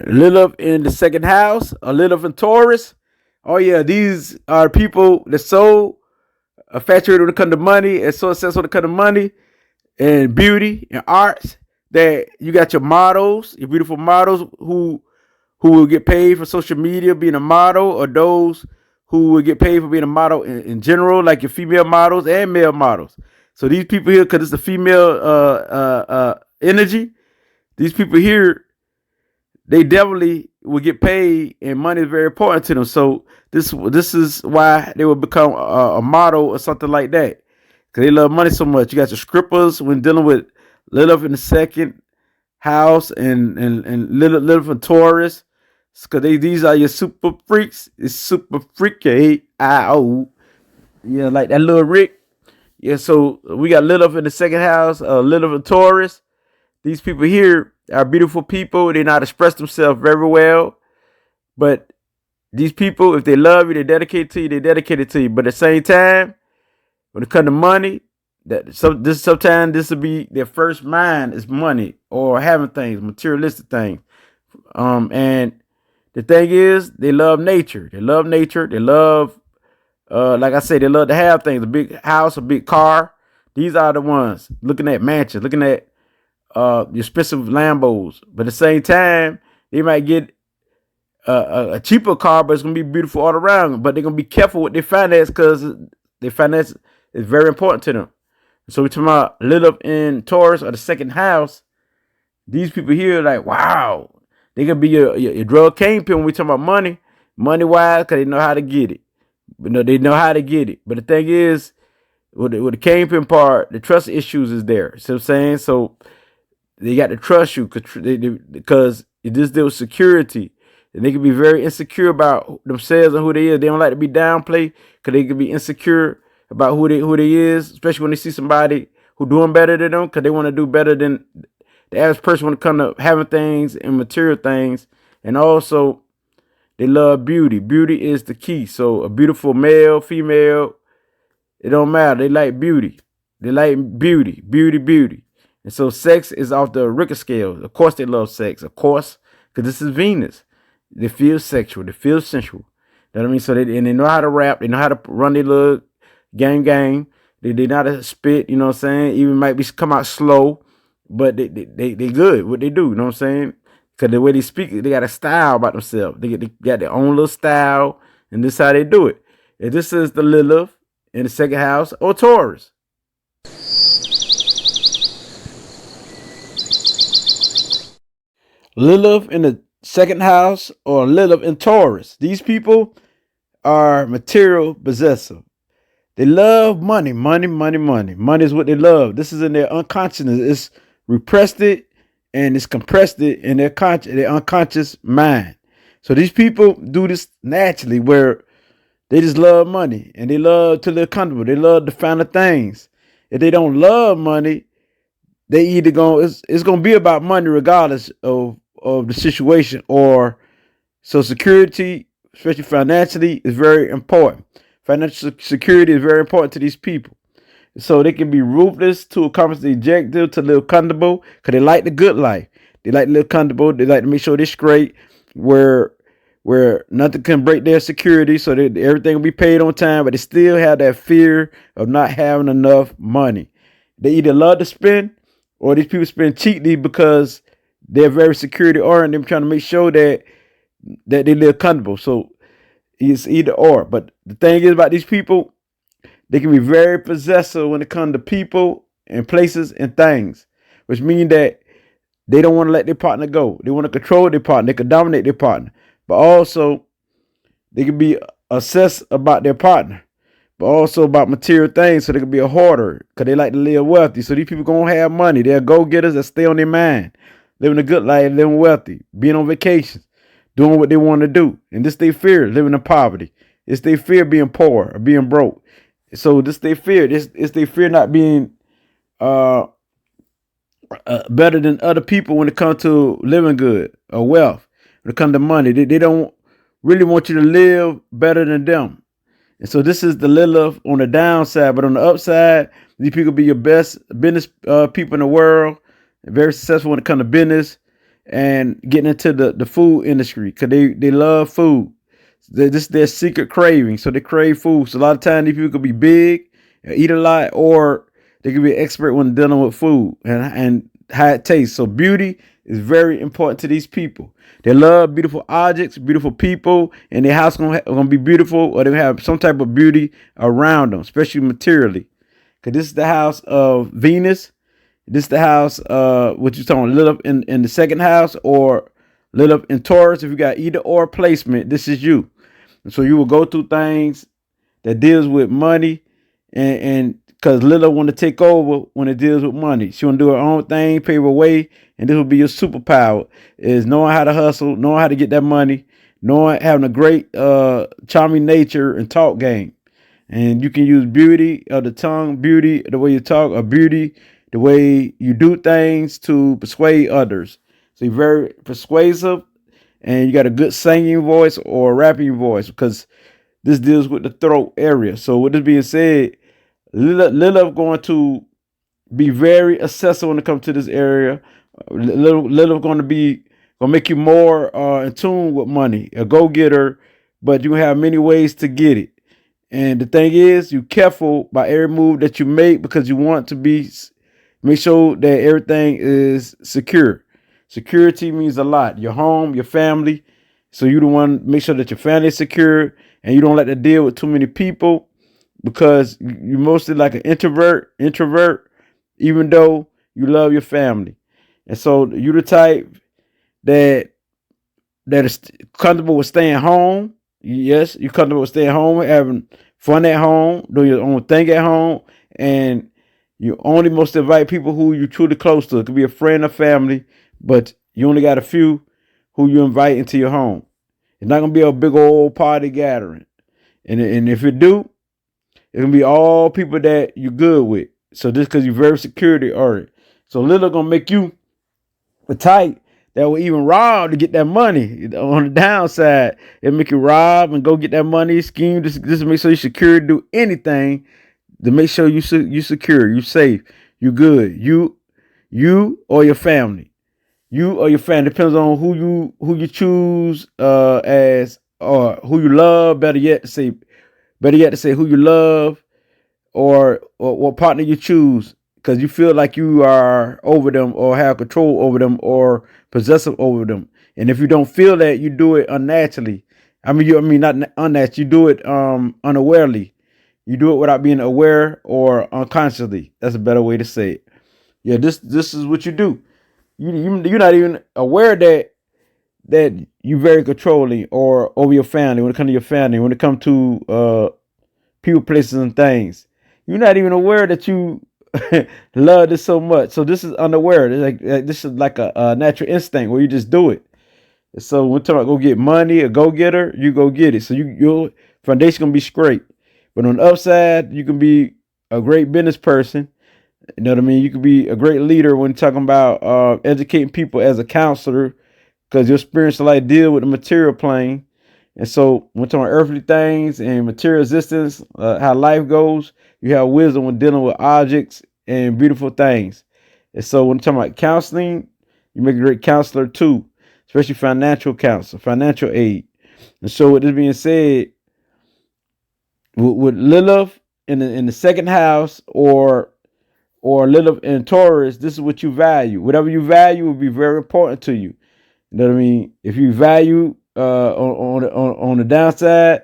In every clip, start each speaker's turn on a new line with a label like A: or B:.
A: Lilith in the second house, or Lilith in Taurus. Oh yeah, these are people that so infatuated when it comes to money and so obsessed when it comes to money and beauty and arts that you got your models, your beautiful models who will get paid for social media being a model, or those who will get paid for being a model in general, like your female models and male models. So these people here, because it's the female energy, these people here, they definitely will get paid, and money is very important to them. So this is why they will become a model or something like that, because they love money so much. You got your strippers when dealing with Lilith in the second house, and Lilith and Taurus, because these are your super freaks. It's super freaky. Ow. Yeah, like that little Rick. Yeah, so we got Lilith in the second house, Lilith and Taurus. These people here are beautiful people. They know how to express themselves very well. But these people, if they love you, they dedicate to you, they dedicated to you. But at the same time, when it comes to money, sometimes this will be their first mind is money or having things, materialistic things. And the thing is, they love nature. They love nature. They love, like I said, they love to have things, a big house, a big car. These are the ones looking at mansions, looking at your expensive Lambos. But at the same time, they might get a cheaper car, but it's gonna be beautiful all around. But they're gonna be careful with their finance, because their finance is very important to them. So we're talking about Lilith in Taurus, or the second house. These people here, like, wow, they could be your drug kingpin when we talking about money wise, because they know how to get it. But they know how to get it. But the thing is, with the kingpin part, the trust issues is there. See what I'm saying? So they got to trust you, because it just deals with security. And they can be very insecure about themselves and who they is. They don't like to be downplayed, because they can be insecure about who they is, especially when they see somebody who doing better than them, because they want to do better than the average person when it comes to having things and material things. And also, they love beauty. Beauty is the key. So a beautiful male, female, it don't matter. They like beauty. They like beauty, beauty, beauty. And so sex is off the Richter scale. Of course they love sex. Of course, because this is Venus. They feel sexual. They feel sensual. You know what I mean? So they know how to rap. They know how to run their little gang. They know how to spit. You know what I'm saying? Even might be come out slow, but they good. What they do. You know what I'm saying? Because the way they speak, they got a style about themselves. They got their own little style, and this is how they do it. And this is the Lilith in the second house, or Taurus. Lilith in the second house, or Lilith in Taurus. These people are material possessive. They love money. Money is what they love. This is in their unconsciousness. It's repressed it, and it's compressed it in their unconscious mind. So these people do this naturally, where they just love money, and they love to live comfortable. They love the finer things. If they don't love money, they either it's gonna be about money regardless of the situation. Or so security, especially financially, is very important. Financial security is very important to these people. So they can be ruthless to accomplish the objective, to live comfortable, because they like the good life. They like to live comfortable. They like to make sure they're straight, where nothing can break their security, so everything will be paid on time, but they still have that fear of not having enough money. They either love to spend, or these people spend cheaply, because they're very security oriented. They're trying to make sure that they live comfortable. So it's either or. But the thing is about these people, they can be very possessive when it comes to people and places and things, which means that they don't want to let their partner go. They want to control their partner. They can dominate their partner. But also, they can be obsessed about their partner, but also about material things. So they can be a hoarder, because they like to live wealthy. So these people going to have money. They're go-getters that stay on their mind, living a good life, living wealthy, being on vacations, doing what they want to do. And this they fear, living in poverty. It's they fear being poor or being broke. So this they fear. It's they fear not being better than other people when it comes to living good or wealth. When it comes to money, they don't really want you to live better than them. And so this is the Lilith on the downside. But on the upside, these people be your best business people in the world, very successful when it comes to business, and getting into the food industry because they love food. This is their secret craving. So they crave food. So a lot of times these people could be big, eat a lot, or they could be an expert when dealing with food and how it tastes. So beauty is very important to these people. They love beautiful objects, beautiful people, and their house gonna be beautiful, or they have some type of beauty around them, especially materially. Because this is the house of Venus. This is the house, what you talking, Lilith in the second house, or Lilith in Taurus. If you got either or placement, this is you. And so you will go through things that deals with money, and because Lilith want to take over when it deals with money. She want to do her own thing, pave her way, and this will be your superpower, is knowing how to hustle, knowing how to get that money, knowing having a great charming nature and talk game. And you can use beauty of the tongue, beauty the way you talk, or beauty the way you do things to persuade others. So you're very persuasive, and you got a good singing voice or rapping voice, because this deals with the throat area. So with this being said, Lilith going to be very accessible when it comes to this area. Lilith going to make you more in tune with money, a go-getter, but you have many ways to get it. And the thing is, you careful by every move that you make, because you want to make sure that everything is secure. Security means a lot. Your home, your family. So you don't want to make sure that your family is secure, and you don't like to deal with too many people, because you're mostly like an introvert, even though you love your family. And so you're the type that is comfortable with staying home. Yes, you're comfortable with staying home, having fun at home, doing your own thing at home, and you only most invite people who you're truly close to. It could be a friend or family, but you only got a few who you invite into your home. It's not gonna be a big old party gathering, and if you do, it's gonna be all people that you're good with. So just because you're very security oriented, so Lilith gonna make you a type that will even rob to get that money. On the downside, it'll make you rob and go get that money, scheme, just to make sure you're secure, do anything to make sure you secure, you safe, you good, you or your family, depends on who you choose as, or who you love. Better yet to say who you love, or what partner you choose, because you feel like you are over them, or have control over them, or possessive over them. And if you don't feel that, you do it unnaturally. Not unnaturally. You do it unawarely. You do it without being aware, or unconsciously. That's a better way to say it. Yeah, this is what you do. You're not even aware that you're very controlling, or over your family, when it comes to your family, when it comes to people, places, and things. You're not even aware that you love this so much. So this is unaware. This is like a natural instinct where you just do it. So when we're talking about go get money, a go-getter, you go get it. So your foundation gonna be straight. But on the upside, you can be a great business person. You know what I mean? You could be a great leader when talking about educating people as a counselor, because your spiritual life deal with the material plane. And so when talking about earthly things and material existence, how life goes, you have wisdom when dealing with objects and beautiful things. And so when talking about counseling, you make a great counselor too, especially financial counsel, financial aid. And so with this being said, with Lilith in the second house, or Lilith in Taurus, this is what you value. Whatever you value will be very important to you. You know what I mean? If you value on the downside,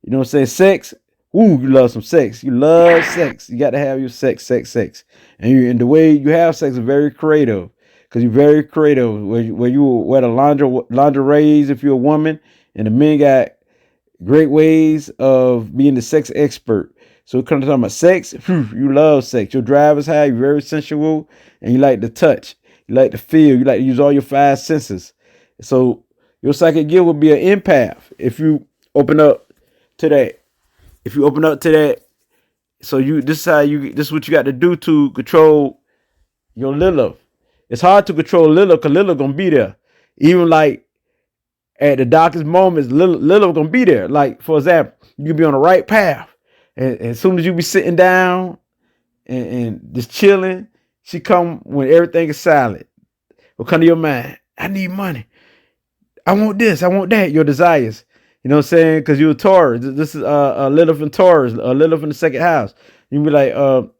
A: you know what I'm saying, sex. Ooh, you love some sex. You love sex. You got to have your sex. And the way you have sex is very creative, because you're very creative. Where you wear the lingeries if you're a woman, and the men got great ways of being the sex expert. So come to talking about sex, you love sex. Your drive is high. You're very sensual, and you like to touch. You like to feel. You like to use all your five senses. So your psychic gift will be an empath if you open up to that. So this is what you got to do to control your Lilith. It's hard to control Lilith, because Lilith gonna be there. Even like at the darkest moments, Lilith gonna be there. Like, for example, you be on the right path, and as soon as you be sitting down and just chilling, she come when everything is silent. Will come to your mind. I need money. I want this. I want that. Your desires. You know what I'm saying? Because you're a Taurus. This is a Lilith and Taurus. A Lilith in the second house. You can be like, um,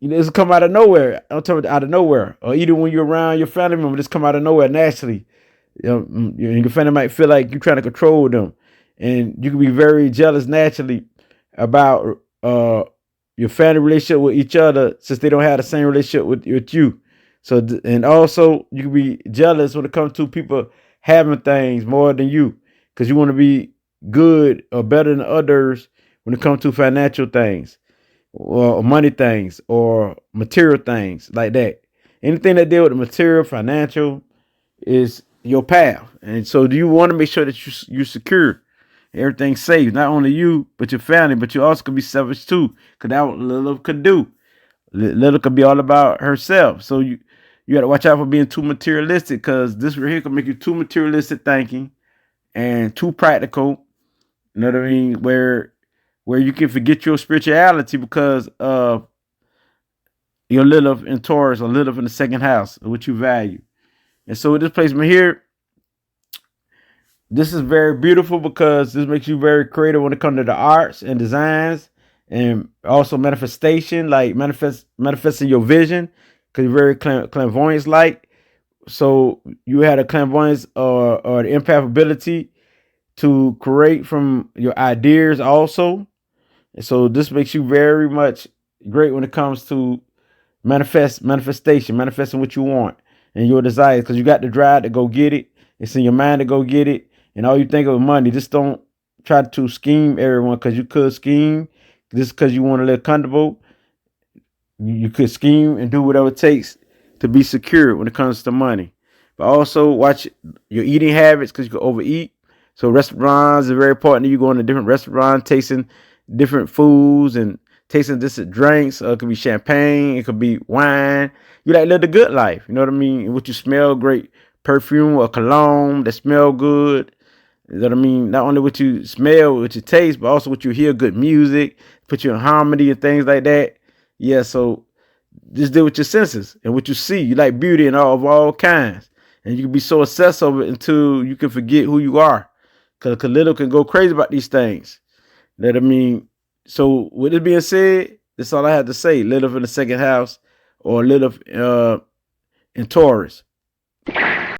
A: you know, it's come out of nowhere. I'm talking out of nowhere. Or either when you're around your family member, just come out of nowhere naturally. You know, your family might feel like you're trying to control them, and you can be very jealous naturally about your family relationship with each other since they don't have the same relationship with you. So and also you can be jealous when it comes to people having things more than you because you want to be good or better than others when it comes to financial things or money things or material things like that. Anything that deal with the material, financial is your path. And so do you want to make sure that you're secure, everything's safe, not only you but your family, but you also could be selfish too, because that's what Lilith could do. Lilith could be all about herself. So you got to watch out for being too materialistic, because this right here can make you too materialistic thinking and too practical. You know what I mean? Where you can forget your spirituality because of your Lilith in Taurus or Lilith in the second house, which you value. And so with this placement here, this is very beautiful because this makes you very creative when it comes to the arts and designs and also manifestation, like manifesting your vision, because you're very clairvoyance like. So you had a clairvoyance or the empath ability to create from your ideas also. And so this makes you very much great when it comes to manifesting what you want and your desires, because you got the drive to go get it. It's in your mind to go get it, and all you think of is money. Just don't try to scheme everyone, because you could scheme just because you want to live comfortable. You could scheme and do whatever it takes to be secure when it comes to money. But also watch your eating habits, because you could overeat. So restaurants are very important. You go to different restaurants, tasting different foods and tasting different drinks. It could be champagne, it could be wine. You like live the good life. You know what I mean? What you smell, great perfume or cologne that smell good. You know what I mean? Not only what you smell, what you taste, but also what you hear, good music, put you in harmony and things like that. Yeah, so just deal with your senses and what you see. You like beauty and all of all kinds. And you can be so obsessed over it until you can forget who you are. Because little can go crazy about these things. You know what I mean? So with it being said, that's all I had to say. Lilith in the second house or Lilith in Taurus.